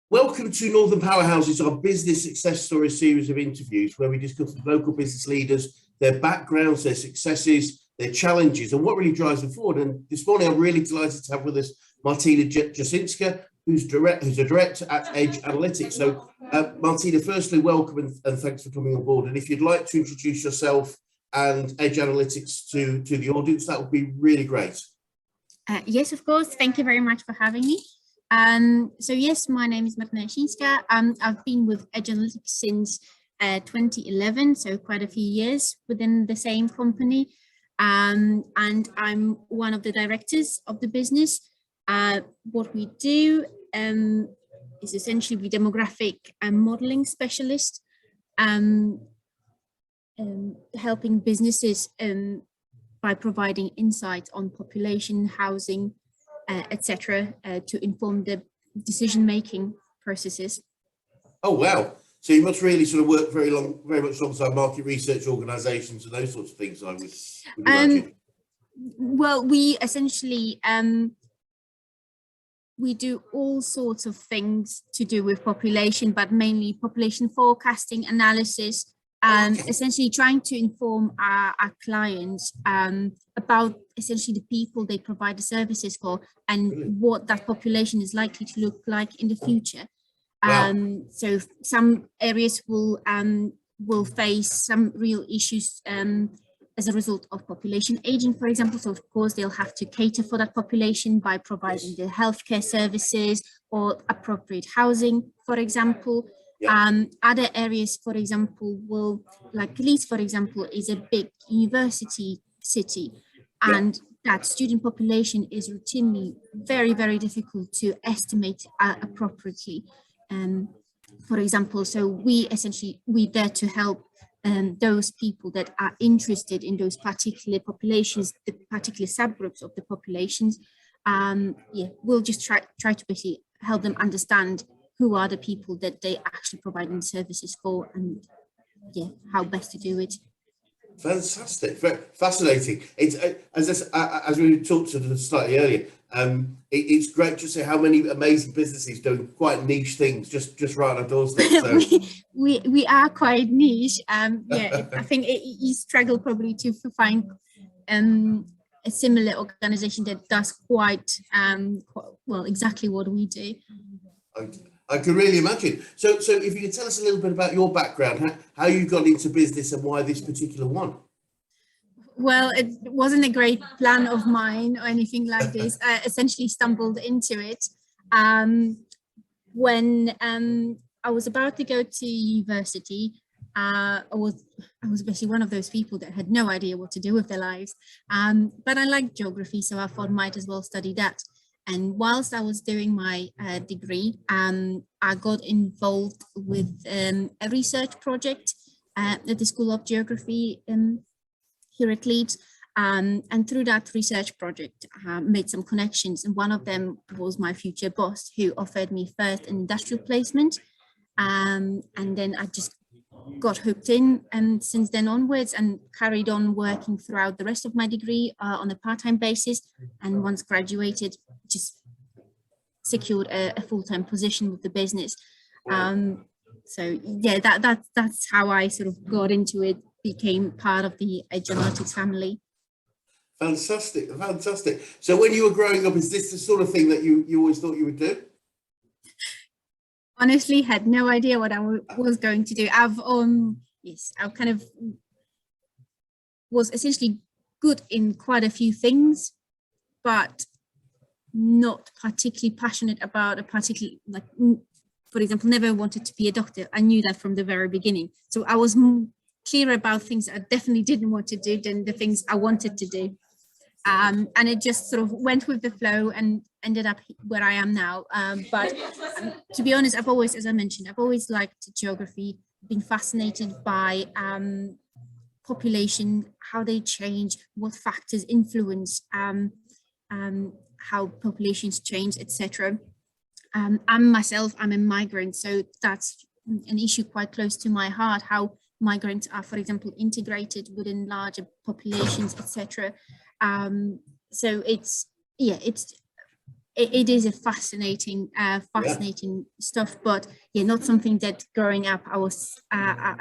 Welcome to Northern Powerhouses, our business success story series of interviews where we discuss with local business leaders, their backgrounds, their successes, their challenges, and what really drives them forward. And this morning, I'm really delighted to have with us Martyna Jasińska, who's a director at Edge Analytics. So, Martyna, firstly, welcome and thanks for coming on board. And if you'd like to introduce yourself and Edge Analytics to the audience, that would be really great. Yes, of course. Thank you very much for having me. So yes, my name is Martyna Jasińska. I've been with Edge Analytics since 2011, so quite a few years within the same company. And I'm one of the directors of the business. What we do is essentially we demographic and modeling specialist, helping businesses by providing insights on population, housing, etc., to inform the decision-making processes. Oh wow! So you must really sort of work very much alongside market research organisations and those sorts of things, I would imagine. Well, we essentially we do all sorts of things to do with population, but mainly population forecasting, analysis, essentially trying to inform our clients about essentially the people they provide the services for and what that population is likely to look like in the future. Wow. So some areas will face some real issues as a result of population aging, for example. So of course they'll have to cater for that population by providing the healthcare services or appropriate housing, for example. Yeah. Other areas, for example, will, like Leeds, for example, is a big university city, and that student population is routinely very, very difficult to estimate appropriately. For example, so we're there to help those people that are interested in those particular populations, the particular subgroups of the populations. We'll just try to basically help them understand who are the people that they actually providing services for, and how best to do it. Fantastic, very fascinating. It's as we talked to slightly earlier. It's great to see how many amazing businesses doing quite niche things just right on our doorstep. So. we are quite niche. I think you struggle probably to find a similar organization that does quite well exactly what we do. I can really imagine. So if you could tell us a little bit about your background, how you got into business and why this particular one. Well, it wasn't a great plan of mine or anything like this. I essentially stumbled into it when I was about to go to university. I was basically one of those people that had no idea what to do with their lives. But I liked geography, so I thought might as well study that. And whilst I was doing my degree, I got involved with a research project at the School of Geography here at Leeds. And through that research project, I made some connections. And one of them was my future boss, who offered me first an industrial placement. And then I just got hooked in, and since then onwards, and carried on working throughout the rest of my degree on a part-time basis, and once graduated just secured a full-time position with the business. So yeah, that's how I sort of got into it, became part of the Edge Analytics family. Fantastic. So when you were growing up, is this the sort of thing that you always thought you would do? Honestly, had no idea what I was going to do. I kind of was essentially good in quite a few things, but not particularly passionate about a particular, like, for example, never wanted to be a doctor. I knew that from the very beginning. So I was clear about things I definitely didn't want to do than the things I wanted to do. And it just sort of went with the flow and ended up where I am now. But to be honest, I've always, as I mentioned, I've always liked geography, been fascinated by population, how they change, what factors influence how populations change, etc. I'm a migrant, so that's an issue quite close to my heart, how migrants are, for example, integrated within larger populations, etc. So it's it is a fascinating stuff, but yeah, not something that growing up I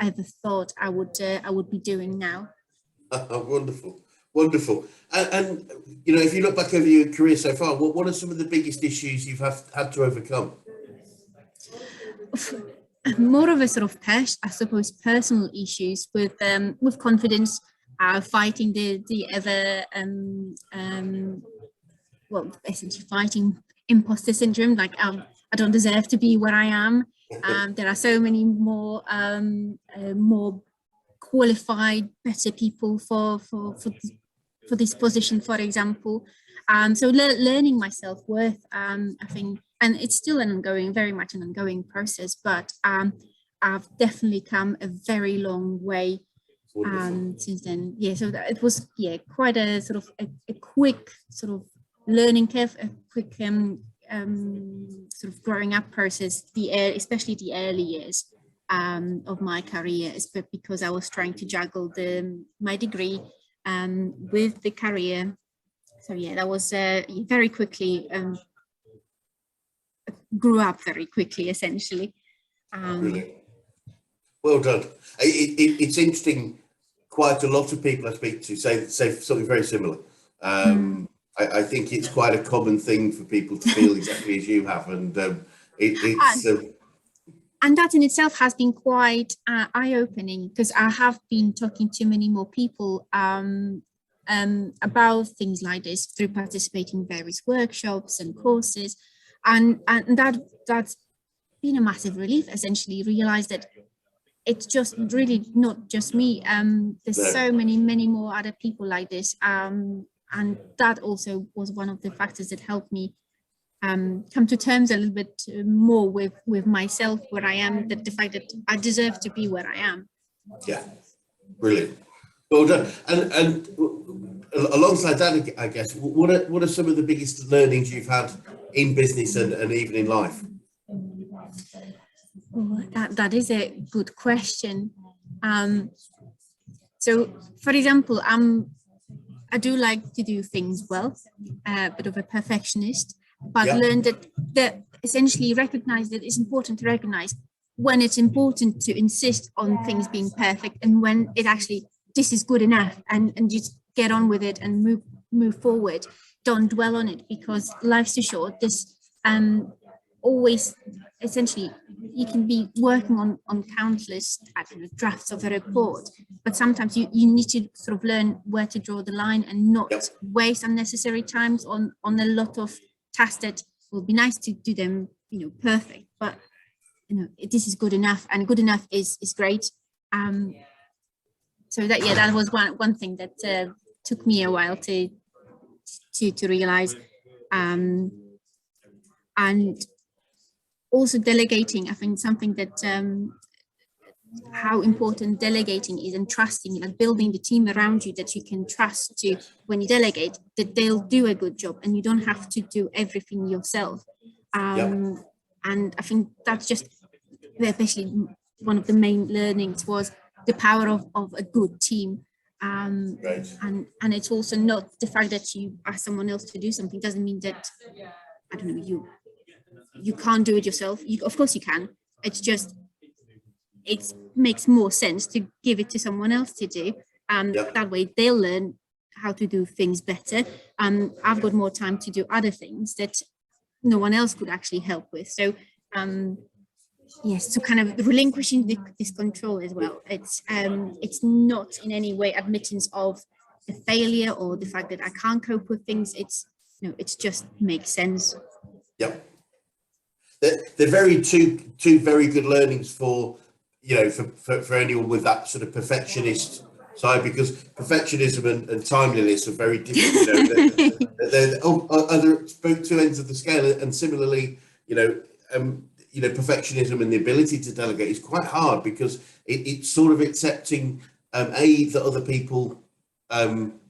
ever thought I would be doing now. Wonderful, wonderful. And you know, if you look back over your career so far, what are some of the biggest issues you've had to overcome? More of a sort of I suppose personal issues with confidence, fighting the ever well, essentially fighting imposter syndrome, like I don't deserve to be where I am. There are so many more qualified, better people for this position, for example. So learning my self-worth, I think, and it's still very much an ongoing process, but I've definitely come a very long way since then. Yeah, so it was quite a sort of a quick sort of learning curve, a quick sort of growing up process, especially the early years of my career, because I was trying to juggle my degree with the career. So yeah, that was very quickly, grew up very quickly, essentially. Brilliant. Well done. It's interesting. Quite a lot of people I speak to say something very similar. I think it's quite a common thing for people to feel exactly as you have, and and that in itself has been quite eye-opening, because I have been talking to many more people about things like this through participating in various workshops and courses, and that's been a massive relief. Essentially, realize that it's just really not just me. There's so many more other people like this. And that also was one of the factors that helped me come to terms a little bit more with myself, where I am, that the fact that I deserve to be where I am. Yeah, brilliant. Well done. And alongside that, I guess, what are some of the biggest learnings you've had in business and even in life? Oh, that is a good question. So, for example, I do like to do things well, a bit of a perfectionist, but learned that essentially recognize that it's important to recognize when it's important to insist on things being perfect, and when it actually, this is good enough, and just get on with it and move forward. Don't dwell on it, because life's too short. This always, essentially, you can be working on countless drafts of a report, but sometimes you need to sort of learn where to draw the line and not waste unnecessary times on a lot of tasks that will be nice to do them, perfect, but this is good enough, and good enough is great. So that was one thing that took me a while to realize, and also delegating. I think something that how important delegating is, and trusting, like building the team around you that you can trust to, when you delegate, that they'll do a good job and you don't have to do everything yourself. And I think that's just especially one of the main learnings, was the power of a good team. And it's also not the fact that you ask someone else to do something doesn't mean that, I don't know, you can't do it yourself. Of course you can. It's just, it makes more sense to give it to someone else to do. That way they'll learn how to do things better. I've got more time to do other things that no one else could actually help with. So yes, so kind of relinquishing this control as well. It's not in any way admittance of a failure or the fact that I can't cope with things. It's just makes sense. Yep. They're very two very good learnings for anyone with that sort of perfectionist side, because perfectionism and timeliness are very different. They're both two ends of the scale, and similarly, perfectionism and the ability to delegate is quite hard, because it's sort of accepting that other people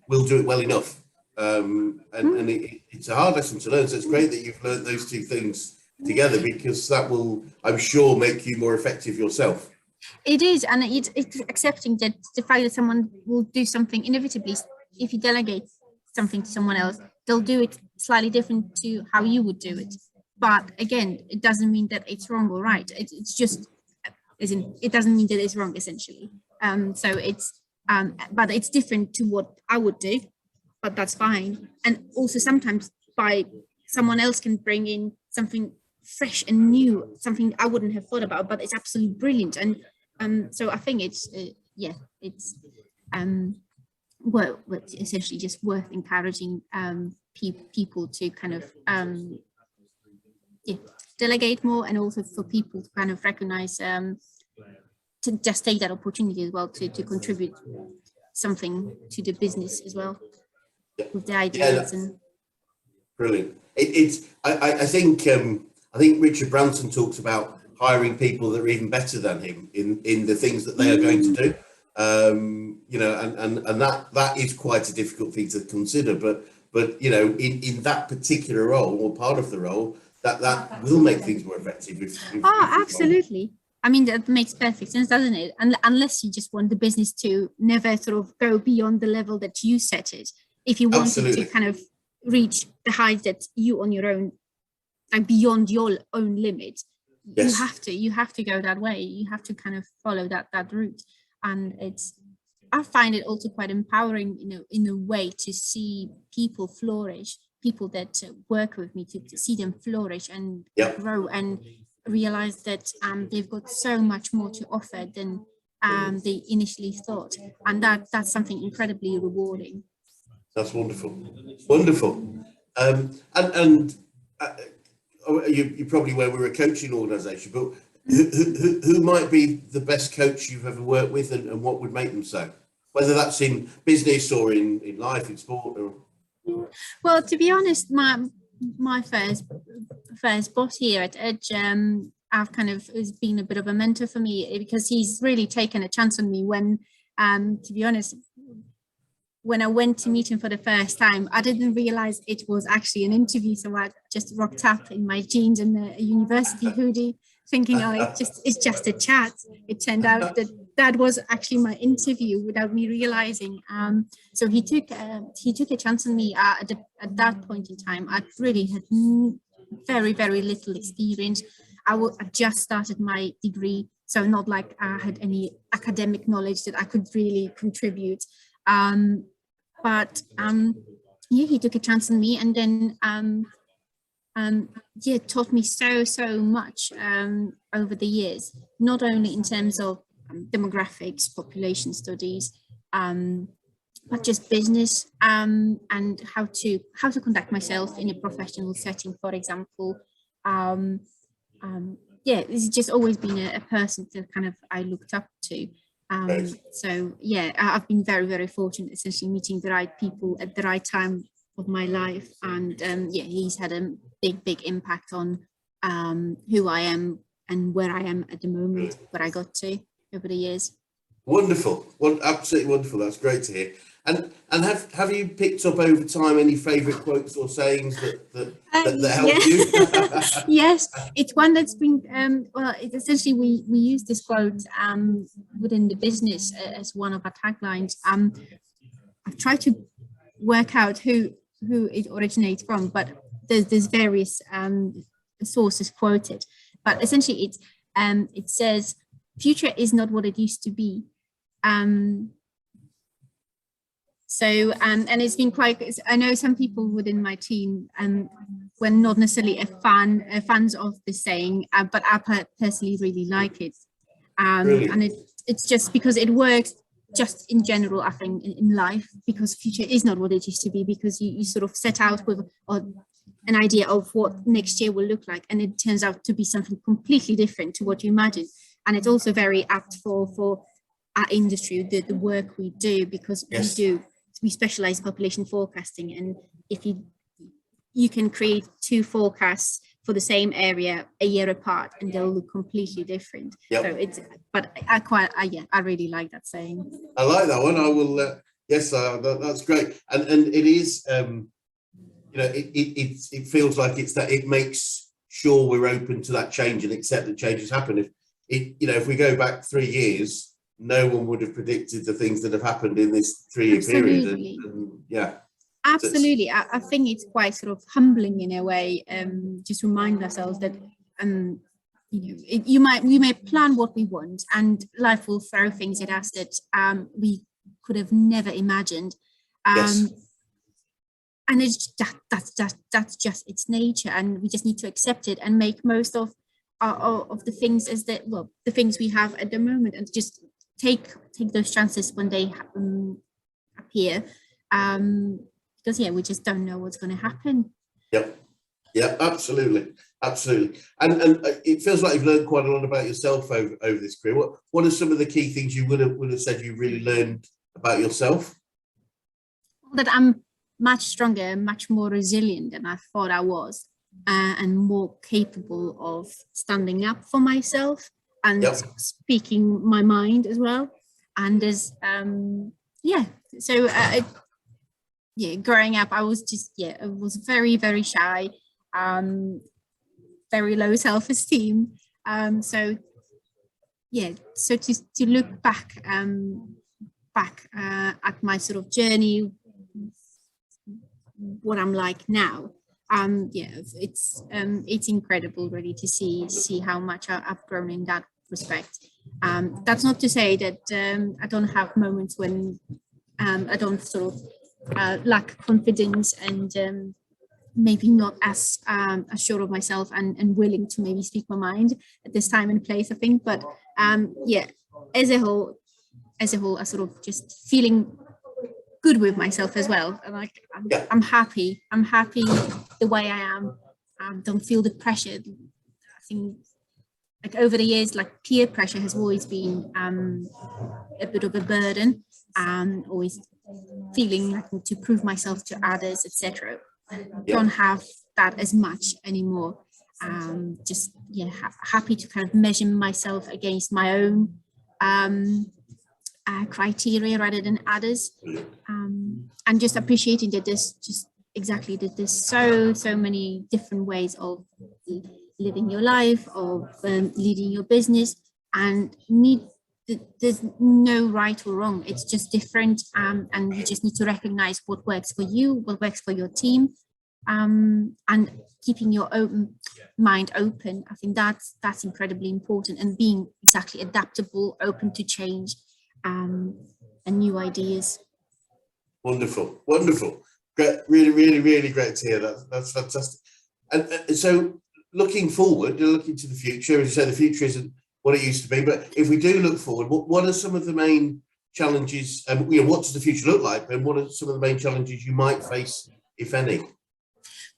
will do it well enough, and it's a hard lesson to learn. So it's great that you've learned those two things together, because that will, I'm sure, make you more effective yourself. It is, and it's accepting that the fact that someone will do something inevitably, if you delegate, something to someone else, they'll do it slightly different to how you would do it. But again, it doesn't mean that it's wrong or right. It's just, as in, it doesn't mean that it's wrong, essentially. So it's, but it's different to what I would do, but that's fine. And also sometimes someone else can bring in something fresh and new, something I wouldn't have thought about, but it's absolutely brilliant. And so I think it's, it's well, essentially just worth encouraging people to kind of delegate more, and also for people to kind of recognize, to just take that opportunity as well to contribute something to the business as well with the ideas. And brilliant. I think Richard Branson talks about hiring people that are even better than him in the things that they are going to do. You know, and that is quite a difficult thing to consider, but you know, in that particular role, or part of the role, that will make things more effective. If absolutely. I mean, that makes perfect sense, doesn't it? And unless you just want the business to never sort of go beyond the level that you set it. If you wanted to kind of reach the height that you on your own, and beyond your own limit, yes, you have to go that way. You have to kind of follow that route. And I find it also quite empowering, you know, in a way, to see people flourish, people that work with me, to see them flourish and grow, and realize that they've got so much more to offer than they initially thought. And that's something incredibly rewarding. That's wonderful. Wonderful. You're probably aware we're a coaching organisation, but who might be the best coach you've ever worked with, and what would make them so? Whether that's in business or in life, in sport, or... Well, to be honest, my first boss here at Edge, I've kind of has been a bit of a mentor for me, because he's really taken a chance on me when, to be honest, when I went to meet him for the first time, I didn't realize it was actually an interview. So I just rocked up in my jeans and a university hoodie, thinking, oh, it's just a chat. It turned out that was actually my interview without me realizing. So he took a chance on me at that point in time. I really had very, very little experience. I just started my degree, so not like I had any academic knowledge that I could really contribute. But he took a chance on me, and then taught me so much over the years, not only in terms of demographics, population studies, but just business, and how to conduct myself in a professional setting, for example. It's just always been a person that kind of I looked up to. So yeah, I've been very, very fortunate, essentially meeting the right people at the right time of my life, and he's had a big impact on who I am and where I am at the moment, where I got to over the years. Wonderful, absolutely wonderful. That's great to hear. And have you picked up over time any favourite quotes or sayings that help you? Yes, it's one that's been essentially we use this quote within the business as one of our taglines. I've tried to work out who it originates from, but there's various sources quoted. But essentially, it says, "Future is not what it used to be." And it's been quite, I know some people within my team were not necessarily fans of the saying, but I personally really like it. And it's just because it works just in general, I think, in life, because future is not what it used to be, because you sort of set out with an idea of what next year will look like, and it turns out to be something completely different to what you imagined. And it's also very apt for our industry, the work we do, because we specialize population forecasting, and if you can create two forecasts for the same area a year apart, and they'll look completely different. So I really like that saying. I like that one. I will. That's great, and it is. It feels like it's that it makes sure we're open to that change and accept that changes happen. If we go back 3 years, no one would have predicted the things that have happened in this 3-year period. And Absolutely. I think it's quite sort of humbling in a way. Just remind ourselves that we may plan what we want, and life will throw things at us that we could have never imagined. Yes. And it's that's just its nature, and we just need to accept it and make most of the things as the things we have at the moment, and just take those chances when they appear. Because we just don't know what's going to happen. Yep. Yeah, absolutely. And it feels like you've learned quite a lot about yourself over this career. What are some of the key things you would have said you really learned about yourself? That I'm much stronger, much more resilient than I thought I was, and more capable of standing up for myself and speaking my mind as well. And as growing up, I was I was very, very shy, very low self-esteem. So to look back at my sort of journey, what I'm like now, it's incredible really to see how much I've grown in that respect. That's not to say that I don't have moments when I don't sort of lack confidence and maybe not as sure of myself and willing to maybe speak my mind at this time and place, I think. But as a whole, I sort of just feeling good with myself as well. And I'm happy the way I am. Don't feel the pressure. I think like over the years, like peer pressure has always been a bit of a burden. Always feeling like to prove myself to others, etc. Don't have that as much anymore. Just happy to kind of measure myself against my own criteria rather than others, and just appreciating that there's so many different ways of living your life, of leading your business, and there's no right or wrong. It's just different, and you just need to recognize what works for you, what works for your team, and keeping your own mind open. I think that's incredibly important, and being exactly adaptable, open to change, and new ideas. Wonderful. Great, really great to hear. That's fantastic. And so looking forward, looking to the future, as you say, the future isn't what it used to be, but if we do look forward, what are some of the main challenges, and what does the future look like, and what are some of the main challenges you might face, if any?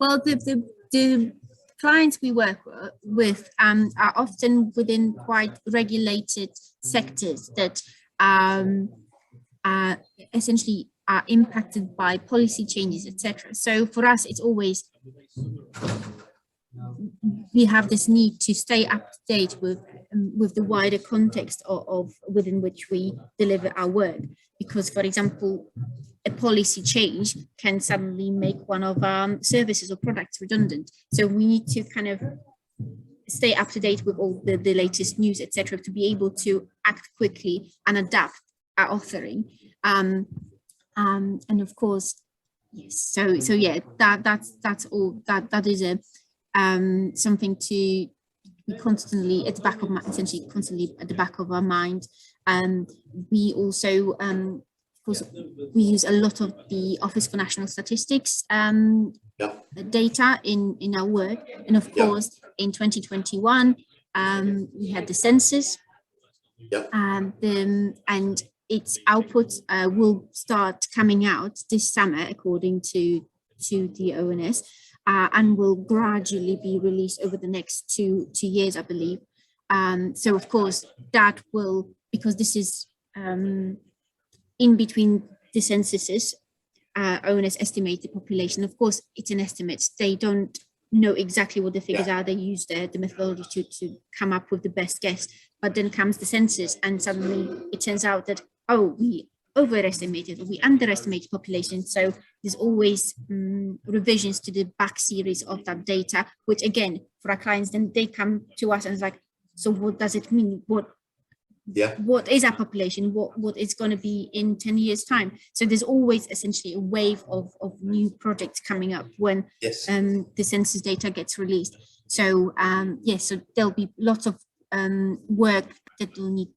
Well, the clients we work with are often within quite regulated sectors that essentially are impacted by policy changes, etc. So for us, it's always, we have this need to stay up to date with the wider context of within which we deliver our work. Because, for example, a policy change can suddenly make one of our services or products redundant. So we need to kind of stay up to date with all the latest news, etc., to be able to act quickly and adapt our offering. And of course, yes. So yeah, that's all. That is a something to be constantly at the back of constantly at the back of our mind. We also, of course, we use a lot of the Office for National Statistics data in our work, and of course, in 2021, we had the census, and its output will start coming out this summer, according to the ONS. And will gradually be released over the next two years, I believe. So of course that will, because this is in between the censuses, ONS estimate the population. Of course, it's an estimate. They don't know exactly what the figures are. They use the methodology to come up with the best guess. But then comes the census, and suddenly it turns out that, oh, we overestimated or we underestimated population. So there's always revisions to the back series of that data, which again, for our clients, then they come to us and it's like, so what does it mean? What what is our population, what it's going to be in 10 years time. So there's always essentially a wave of new projects coming up when the census data gets released. So so there'll be lots of work that we'll need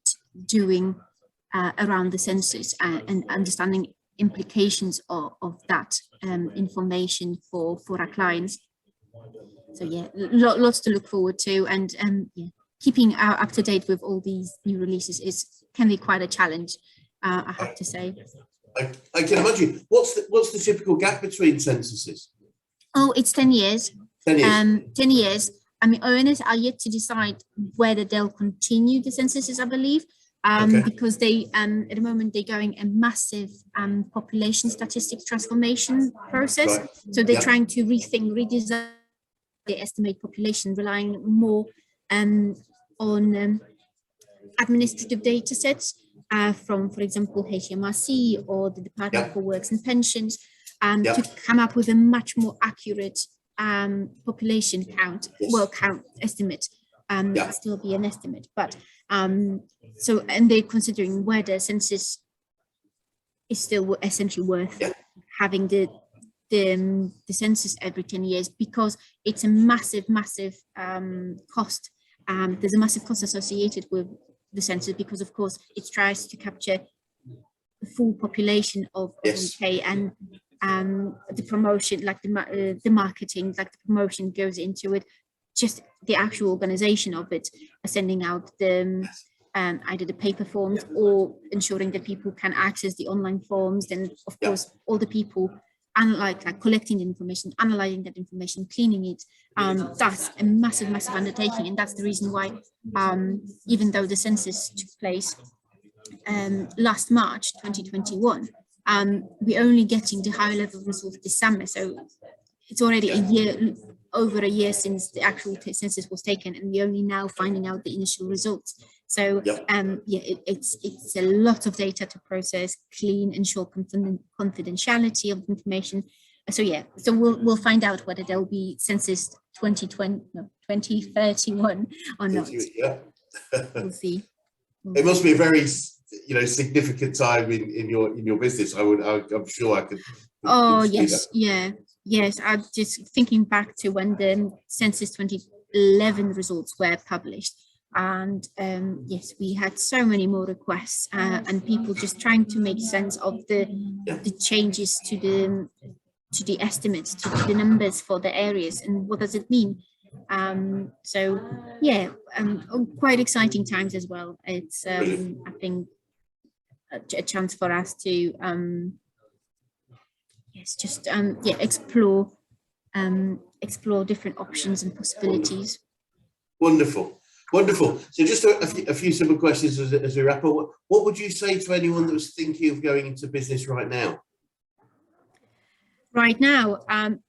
doing around the census and understanding implications of that information for our clients. So lots to look forward to, and keeping up to date with all these new releases can be quite a challenge, I have to say. I can imagine. What's the typical gap between censuses? Oh, it's 10 years. 10 years. 10 years. I mean, owners are yet to decide whether they'll continue the censuses, I believe, because they at the moment they're going a massive population statistics transformation process. Right. So they're trying to rethink, redesign the estimate population, relying more on administrative data sets from, for example, HMRC or the Department for Works and Pensions, to come up with a much more accurate population count, count estimate. Still be an estimate, but and they're considering whether census is still essentially worth having the census every 10 years, because it's a massive cost. There's a massive cost associated with the census, because of course it tries to capture the full population of the UK, and the promotion, like the marketing, like the promotion goes into it, just the actual organization of it, sending out the either the paper forms or ensuring that people can access the online forms, then of course all the people like collecting the information, analyzing that information, cleaning it. That's a massive undertaking, and that's the reason why even though the census took place last March 2021, we're only getting the high level results this summer, so it's already over a year since the actual census was taken, and we're only now finding out the initial results. So it's a lot of data to process, clean, ensure confidentiality of information. So we'll find out whether there'll be census 2031 or not. We'll see. It must be a very significant time in your business. I'm sure I could. Oh yes, yes. I'm just thinking back to when the census 2011 results were published, and yes, we had so many more requests and people just trying to make sense of the changes to the estimates, to the numbers for the areas, and what does it mean. Quite exciting times as well. It's I think a chance for us to explore different options and possibilities. Wonderful. So just a few simple questions as we wrap up. What would you say to anyone that was thinking of going into business right now? Right now,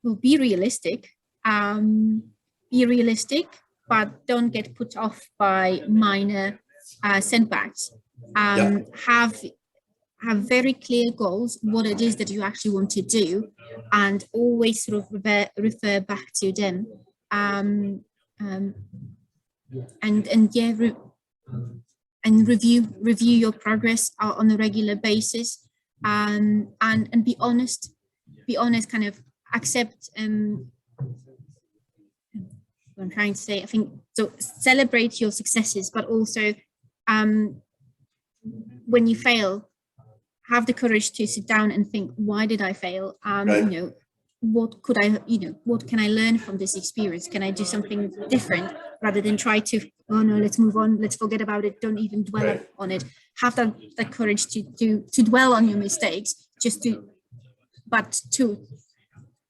we'll be realistic. But don't get put off by minor setbacks. Have very clear goals, what it is that you actually want to do, and always sort of refer back to them. Review your progress on a regular basis, and be honest, kind of accept what I'm trying to say. I think so. Celebrate your successes, but also when you fail, have the courage to sit down and think, why did I fail? What can I learn from this experience? Can I do something different, rather than try to, oh no, let's move on, let's forget about it, don't even dwell on it. Have that courage to dwell on your mistakes,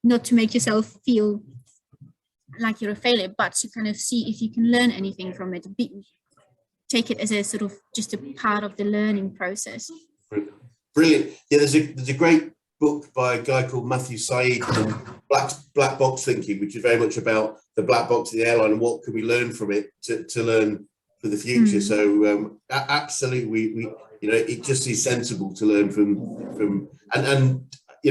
not to make yourself feel like you're a failure, but to kind of see if you can learn anything from it. Take it as a sort of just a part of the learning process. Brilliant. Yeah, there's a great book by a guy called Matthew Said called Black Box Thinking, which is very much about the black box of the airline and what can we learn from it to learn for the future. So absolutely, it just is sensible to learn from and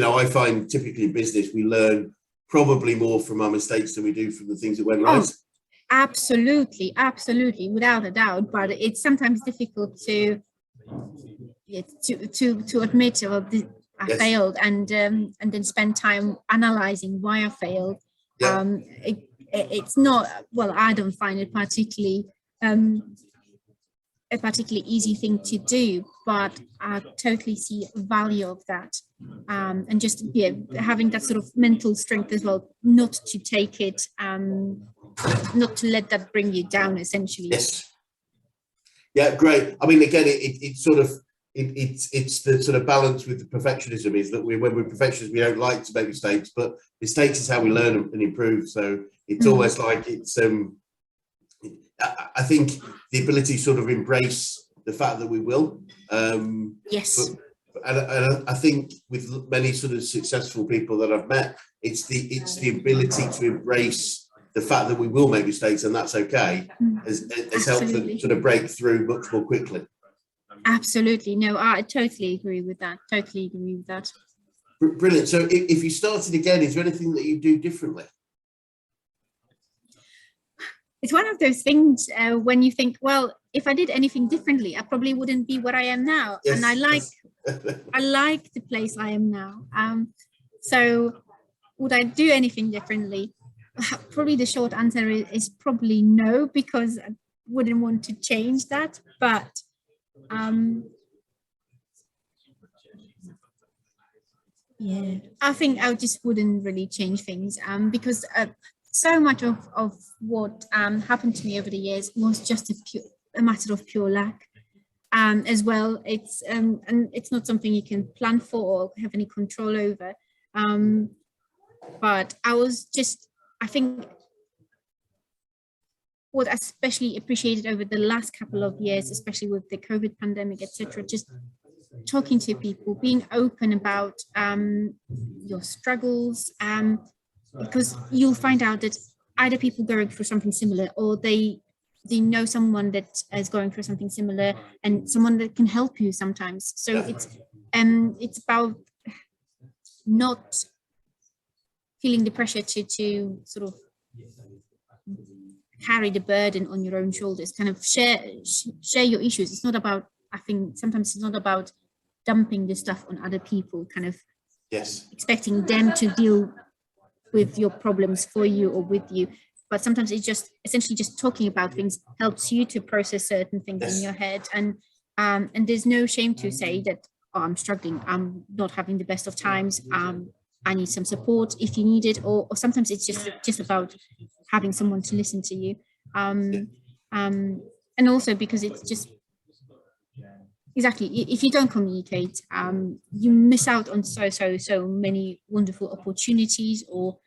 I find typically in business we learn probably more from our mistakes than we do from the things that went right. Absolutely, without a doubt. But it's sometimes difficult to admit, I Yes. failed, and then spend time analyzing why I failed. Yeah. It's not, well, I don't find it particularly a particularly easy thing to do, but I totally see value of that. And just having that sort of mental strength as well, not to take it, not to let that bring you down, essentially. Yes. Yeah, great. I mean, again, it's sort of it's the sort of balance with the perfectionism is that when we're perfectionists, we don't like to make mistakes, but mistakes is how we learn and improve. So it's almost like it's I think the ability to sort of embrace the fact that we will. Yes. And I think with many sort of successful people that I've met, it's the ability to embrace the fact that we will make mistakes, and that's okay, has helped them sort of break through much more quickly. Absolutely. No, I totally agree with that. Brilliant. So if you started again, is there anything that you do differently? It's one of those things when you think, well, if I did anything differently, I probably wouldn't be where I am now. Yes. And I like the place I am now. So would I do anything differently? Probably the short answer is probably no, because I wouldn't want to change that. But yeah, I think I just wouldn't really change things because so much of what happened to me over the years was just a matter of pure luck. As well, it's and it's not something you can plan for or have any control over. But I think what I especially appreciated over the last couple of years, especially with the COVID pandemic, etc., just talking to people, being open about your struggles, because you'll find out that either people going through something similar, or they know someone that is going through something similar, and someone that can help you sometimes. So it's about not feeling the pressure to sort of carry the burden on your own shoulders, kind of share your issues. It's not about, I think sometimes it's not about dumping the stuff on other people, kind of expecting them to deal with your problems for you or with you. But sometimes it's just essentially just talking about things helps you to process certain things in your head. And there's no shame to say that, oh, I'm struggling, I'm not having the best of times, I need some support if you need it, or sometimes it's just about having someone to listen to you. And also because it's just, exactly, if you don't communicate, you miss out on so many wonderful opportunities or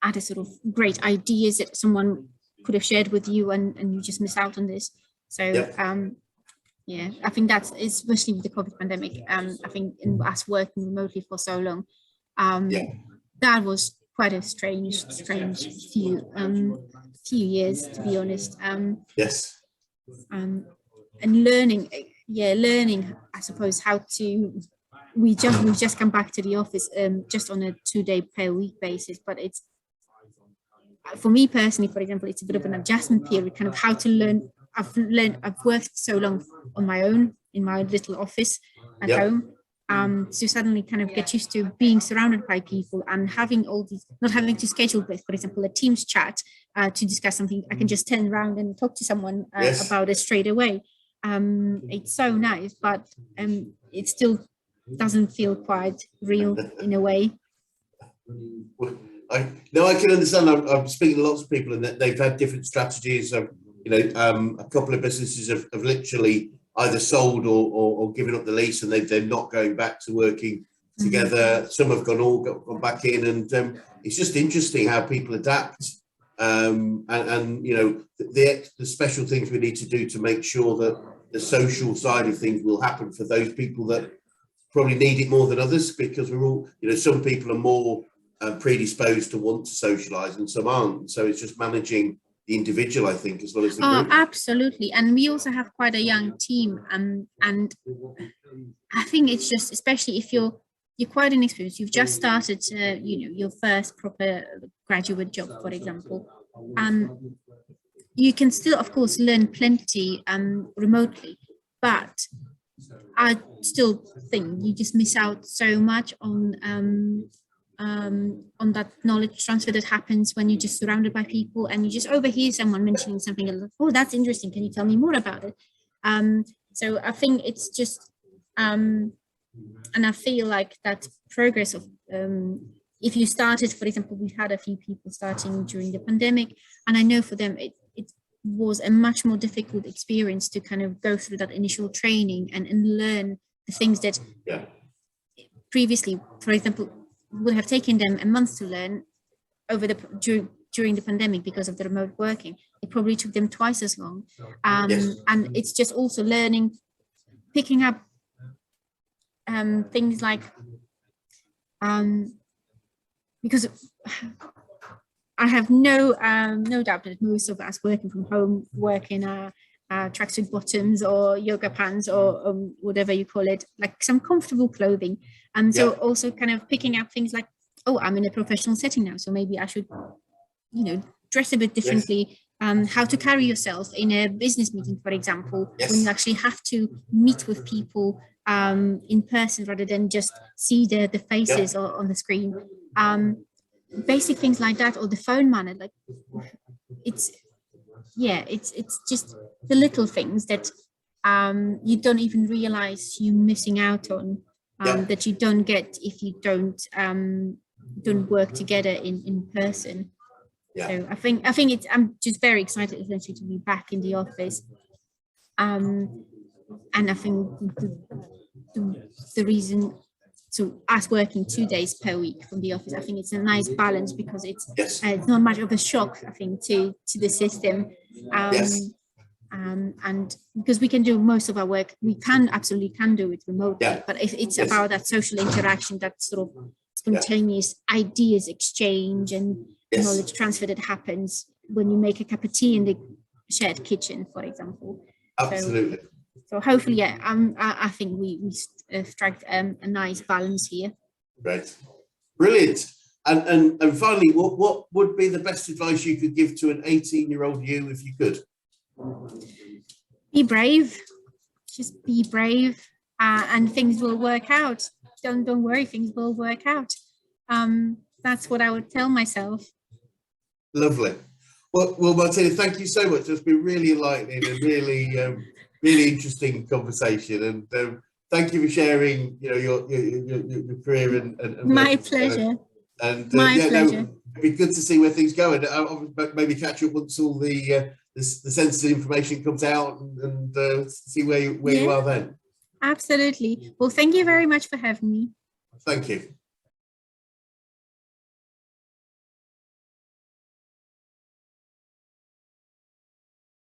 other sort of great ideas that someone could have shared with you, and you just miss out on this. So yeah, I think that's, especially with the COVID pandemic, I think in us working remotely for so long, that was quite a strange few years, to be honest. And learning, I suppose, how to, we just come back to the office just on a 2-day per week basis, but it's, for me personally, for example, it's a bit of an adjustment period, kind of how to learn. I've worked so long on my own in my little office at home, so suddenly kind of get used to being surrounded by people and having all these, not having to schedule with, for example, a Teams chat to discuss something. I can just turn around and talk to someone about it straight away. It's so nice, but it still doesn't feel quite real in a way. I can understand. I'm speaking to lots of people, and they've had different strategies. A couple of businesses have literally either sold or given up the lease, and they're not going back to working together. Some have gone back in, and it's just interesting how people adapt. And you know, the special things we need to do to make sure that the social side of things will happen for those people that probably need it more than others, because we're all, you know, some people are more predisposed to want to socialize and some aren't. So it's just managing the individual, I think, as well as the group. Absolutely. And we also have quite a young team, and I think it's just, especially if you're you're quite inexperienced. You've just started, your first proper graduate job, for example. You can still, of course, learn plenty remotely, but I still think you just miss out so much on that knowledge transfer that happens when you're just surrounded by people and you just overhear someone mentioning something and like, oh, that's interesting. Can you tell me more about it? So I think it's just, and I feel like that progress of, if you started, for example, we've had a few people starting during the pandemic, and I know for them it was a much more difficult experience to kind of go through that initial training and learn the things that previously, for example, would have taken them a month to learn during the pandemic because of the remote working. It probably took them twice as long. And it's just also learning, picking up things like, because I have no doubt that most of us working from home work in tracksuit bottoms or yoga pants or whatever you call it, like some comfortable clothing. And so also kind of picking up things like, oh, I'm in a professional setting now, so maybe I should, dress a bit differently. How to carry yourself in a business meeting, for example, when you actually have to meet with people in person rather than just see the faces on the screen. Basic things like that, or the phone manner, like it's just the little things that you don't even realize you're missing out on, that you don't get if you don't work together in person. So I think I'm just very excited essentially to be back in the office, and I think the reason, so us working 2 days per week from the office, I think it's a nice balance because it's not much of a shock, I think, to the system. And because we can do most of our work, we absolutely can do it remotely, but if it's about that social interaction, that sort of spontaneous ideas exchange and knowledge transfer that happens when you make a cup of tea in the shared kitchen, for example. Absolutely. So hopefully, I think we strike a nice balance here. Great, brilliant. And finally, what would be the best advice you could give to an 18-year-old you, if you could? Be brave. Just be brave, and things will work out. Don't worry, things will work out. That's what I would tell myself. Lovely. Well, Martyna, thank you so much. It's been really enlightening and really interesting conversation. And thank you for sharing, your career and my pleasure. My pleasure. It'd be good to see where things go, and I'll maybe catch up once all the sensitive information comes out, and see where you are then. Absolutely. Well, thank you very much for having me. Thank you.